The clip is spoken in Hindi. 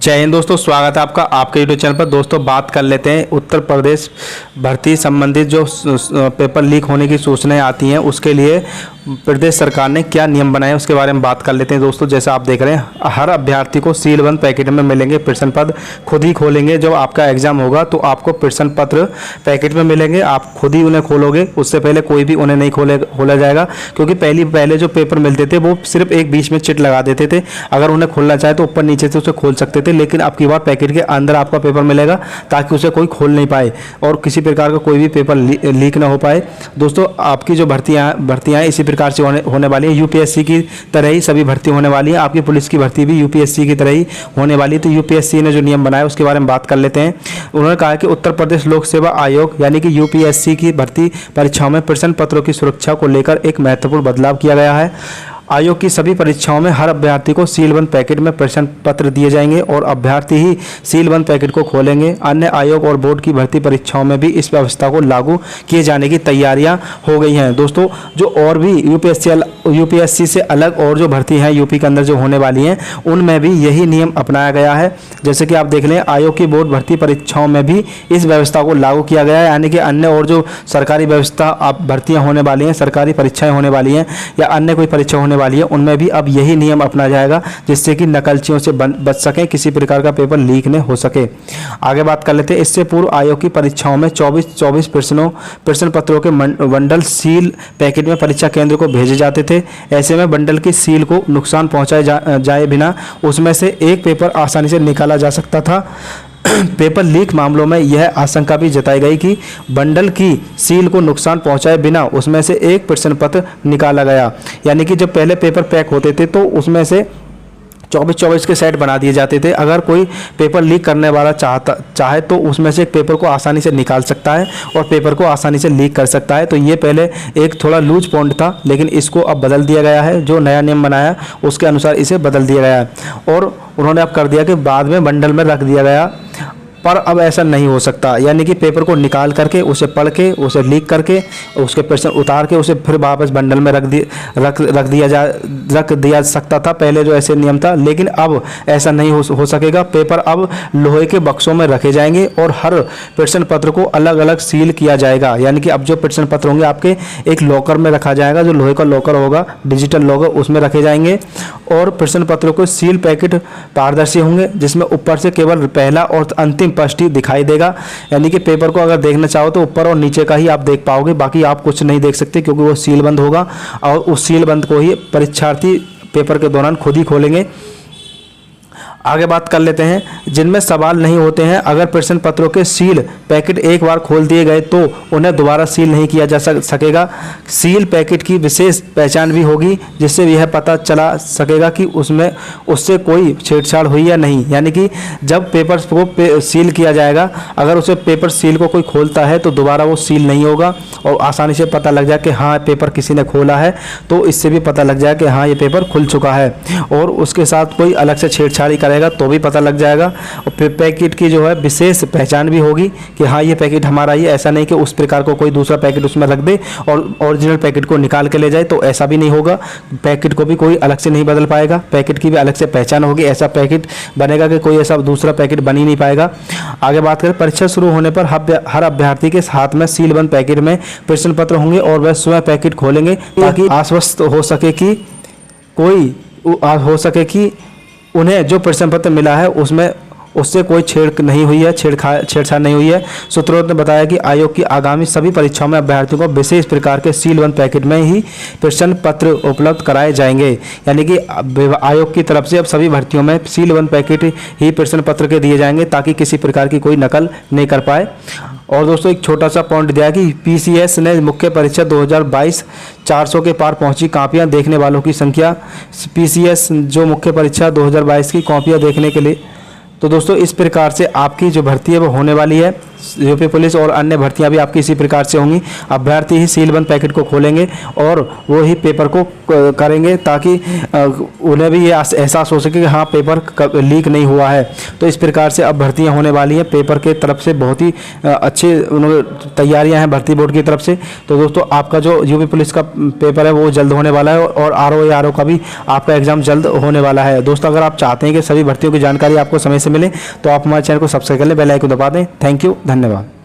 जय हिंद दोस्तों, स्वागत है आपका आपके यूट्यूब चैनल पर। दोस्तों बात कर लेते हैं उत्तर प्रदेश भर्ती संबंधित जो पेपर लीक होने की सूचनाएं आती हैं उसके लिए प्रदेश सरकार ने क्या नियम बनाए उसके बारे में बात कर लेते हैं। दोस्तों जैसा आप देख रहे हैं, हर अभ्यर्थी को सीलबंद पैकेट में मिलेंगे प्रश्न पत्र। खुद ही खोलेंगे, जब आपका एग्जाम होगा तो आपको प्रश्न पत्र पैकेट में मिलेंगे, आप खुद ही उन्हें खोलोगे। उससे पहले कोई भी उन्हें नहीं खोला जाएगा, क्योंकि पहले जो पेपर मिलते थे वो सिर्फ एक बीच में चिट लगा देते थे। अगर उन्हें खोलना चाहे तो ऊपर नीचे से उसे खोल सकते थे, लेकिन अब की बार पैकेट के अंदर आपका पेपर मिलेगा ताकि उसे कोई खोल नहीं पाए और किसी प्रकार का कोई भी पेपर लीक ना हो पाए। दोस्तों आपकी जो भर्तियाँ इसी प्रकार से होने वाली है। यूपीएससी की तरह ही सभी भर्ती होने वाली है। आपकी पुलिस की भर्ती भी यूपीएससी की तरह ही होने वाली है। तो यूपीएससी ने जो नियम बनाया उसके बारे में बात कर लेते हैं। उन्होंने कहा कि उत्तर प्रदेश लोक सेवा आयोग यानी कि यूपीएससी की भर्ती परीक्षाओं में प्रश्न पत्रों की सुरक्षा को लेकर एक महत्वपूर्ण बदलाव किया गया है। आयोग की सभी परीक्षाओं में हर अभ्यर्थी को सीलबंद पैकेट में प्रश्न पत्र दिए जाएंगे और अभ्यर्थी ही सीलबंद पैकेट को खोलेंगे। अन्य आयोग और बोर्ड की भर्ती परीक्षाओं में भी इस व्यवस्था को लागू किए जाने की तैयारियां हो गई हैं। दोस्तों जो और भी यूपीएससी से अलग और जो भर्ती हैं यूपी के अंदर जो होने वाली हैं उनमें भी यही नियम अपनाया गया है। जैसे कि आप देख लें, आयोग की बोर्ड भर्ती परीक्षाओं में भी इस व्यवस्था को लागू किया गया है, यानी कि अन्य और जो सरकारी व्यवस्था आप भर्तियाँ होने वाली हैं, सरकारी परीक्षाएँ होने वाली हैं या अन्य कोई परीक्षा होने वाली है, उनमें भी अब यही नियम अपनाया जाएगा, जिससे कि नकलचियों से बच सकें, किसी प्रकार का पेपर लीक न हो सके। आगे बात कर लेते हैं। इससे पूर्व आयोग की परीक्षाओं में 24 प्रश्न पत्रों के बंडल सील पैकेट में परीक्षा केंद्र को भेजे जाते थे। ऐसे में बंडल की सील को नुकसान पहुंचाए जाए बिना उसमें से एक पेपर आसानी से निकाला जा सकता था। पेपर लीक मामलों में यह आशंका भी जताई गई कि बंडल की सील को नुकसान पहुंचाए बिना उसमें से एक प्रश्न पत्र निकाला गया, यानी कि जब पहले पेपर पैक होते थे तो उसमें से 24 के सेट बना दिए जाते थे। अगर कोई पेपर लीक करने वाला चाहे तो उसमें से एक पेपर को आसानी से निकाल सकता है और पेपर को आसानी से लीक कर सकता है। तो ये पहले एक थोड़ा लूज पॉइंट था, लेकिन इसको अब बदल दिया गया है। जो नया नियम बनाया उसके अनुसार इसे बदल दिया गया है और उन्होंने अब कर दिया कि बाद में बंडल में रख दिया गया। पर अब ऐसा नहीं हो सकता, यानी कि पेपर को निकाल करके उसे पढ़ के उसे लीक करके उसके प्रश्न उतार के उसे फिर वापस बंडल में रख दिया सकता था। पहले जो ऐसे नियम था, लेकिन अब ऐसा नहीं हो सकेगा। पेपर अब लोहे के बक्सों में रखे जाएंगे और हर प्रश्न पत्र को अलग अलग सील किया जाएगा, यानी कि अब जो प्रश्न पत्र होंगे आपके एक लॉकर में रखा जाएगा, जो लोहे का लॉकर होगा, डिजिटल लॉकर, उसमें रखे जाएंगे। और प्रश्न पत्रों को सील पैकेट पारदर्शी होंगे, जिसमें ऊपर से केवल पहला और अंतिम स्पष्ट दिखाई देगा, यानी कि पेपर को अगर देखना चाहो तो ऊपर और नीचे का ही आप देख पाओगे, बाकी आप कुछ नहीं देख सकते, क्योंकि वो सील बंद होगा और उस सील बंद को ही परीक्षार्थी पेपर के दौरान खुद ही खोलेंगे। आगे बात कर लेते हैं। जिनमें सवाल नहीं होते हैं, अगर प्रश्न पत्रों के सील पैकेट एक बार खोल दिए गए तो उन्हें दोबारा सील नहीं किया जा सकेगा। सील पैकेट की विशेष पहचान भी होगी, जिससे यह पता चला सकेगा कि उससे कोई छेड़छाड़ हुई या नहीं, यानी कि जब पेपर को सील किया जाएगा, अगर उसे पेपर सील को कोई खोलता है तो दोबारा वो सील नहीं होगा और आसानी से पता लग जाए कि हाँ पेपर किसी ने खोला है, तो इससे भी पता लग जाए कि हाँ ये पेपर खुल चुका है। और उसके साथ कोई अलग से छेड़छाड़ी करेगा तो भी पता लग जाएगा। और पैकेट की जो है विशेष पहचान भी होगी कि हाँ ये पैकेट हमारा ही, ऐसा नहीं कि उस प्रकार को कोई दूसरा पैकेट उसमें रख दे और ओरिजिनल पैकेट को निकाल के ले जाए, तो ऐसा भी नहीं होगा। पैकेट को भी कोई अलग से नहीं बदल पाएगा, पैकेट की भी अलग से पहचान होगी। ऐसा पैकेट बनेगा कि कोई ऐसा दूसरा पैकेट बन ही नहीं पाएगा। आगे बात करें, परीक्षा शुरू होने पर हर अभ्यर्थी के हाथ में सीलबंद पैकेट में प्रश्न पत्र होंगे और वह स्वयं पैकेट खोलेंगे, ताकि आश्वस्त हो सके कि उन्हें जो प्रश्न पत्र मिला है उससे कोई छेड़छाड़ नहीं हुई है। सूत्रों ने बताया कि आयोग की आगामी सभी परीक्षाओं में अभ्यर्थियों को विशेष प्रकार के सीलबंद पैकेट में ही प्रश्न पत्र उपलब्ध कराए जाएंगे, यानी कि आयोग की तरफ से अब सभी भर्तियों में सीलबंद पैकेट ही प्रश्न पत्र के दिए जाएंगे, ताकि किसी प्रकार की कोई नकल नहीं कर पाए। और दोस्तों एक छोटा सा पॉइंट दिया कि पीसीएस ने मुख्य परीक्षा 2022 400 के पार पहुंची कॉपियां देखने वालों की संख्या। पीसीएस जो मुख्य परीक्षा 2022 की कॉपियां देखने के लिए, तो दोस्तों इस प्रकार से आपकी जो भर्ती है वो होने वाली है। यूपी पुलिस और अन्य भर्तियां भी आपकी इसी प्रकार से होंगी। अभ्यर्थी ही सीलबंद पैकेट को खोलेंगे और वो ही पेपर को करेंगे ताकि उन्हें भी ये एहसास हो सके कि हाँ पेपर लीक नहीं हुआ है। तो इस प्रकार से अब भर्तियाँ होने वाली हैं। पेपर के तरफ से बहुत ही अच्छी तैयारियाँ हैं भर्ती बोर्ड की तरफ से। तो दोस्तों आपका जो यूपी पुलिस का पेपर है वो जल्द होने वाला है और आरओ का भी आपका एग्जाम जल्द होने वाला है। दोस्तों अगर आप चाहते हैं कि सभी भर्तियों की जानकारी आपको समय से मिले तो आप हमारे चैनल को सब्सक्राइब कर लें, बेल आइकन दबा दें। थैंक यू, धन्यवाद।